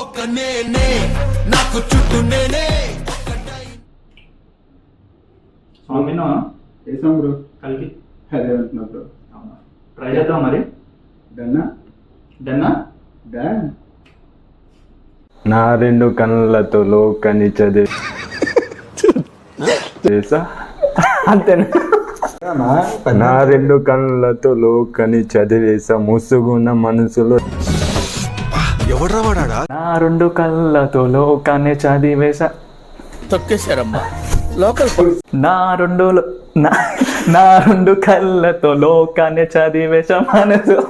ఒక నేనే నాకు చుట్టూ నేనే. విన్నా వేసాం బ్రో. కలిపి అదే అంటున్నా బ్రో. ట్రై చేద్దాం మరి. డన్నా డన్నా డన్. నా రెండు కళ్ళతో లోకని చదివేసా అంతేనా? నా రెండు కళ్ళతో లోకని చదివేసా ముసుగున్న మనసులో. ఎవడ్రా వాడా? నా రెండు కళ్ళతో లోకాన్ని చదివేసా. తొక్కేశారమ్మా లోకల్. నా రెండు కళ్ళతో లోకాన్ని చదివేసా మనసు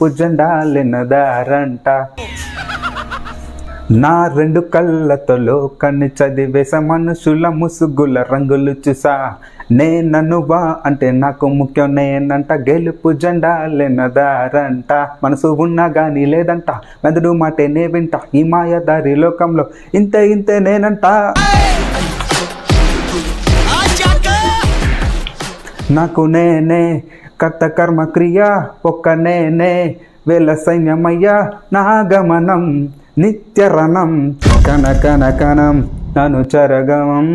పుజెండాలెనదారంట. నా రెండు కళ్ళతో లోకాన్ని చదివేసా మనుషుల ముసుగుల రంగులు చూసా. నేననువా అంటే నాకు ముఖ్యం నేనంట. గెలుపు జెండాలెనదారంట. మనసు ఉన్నా గానీ లేదంట. మెదడు మాటే నే వింట. ఈ మాయదారి లోకంలో ఇంతే ఇంతే నేనంట. నాకు నేనే కర్త కర్మ క్రియ ఒక్క నేనే వేల సైన్యమయ్యా. నా గమనం నిత్యరణం కన కన కనం నను చరగమం.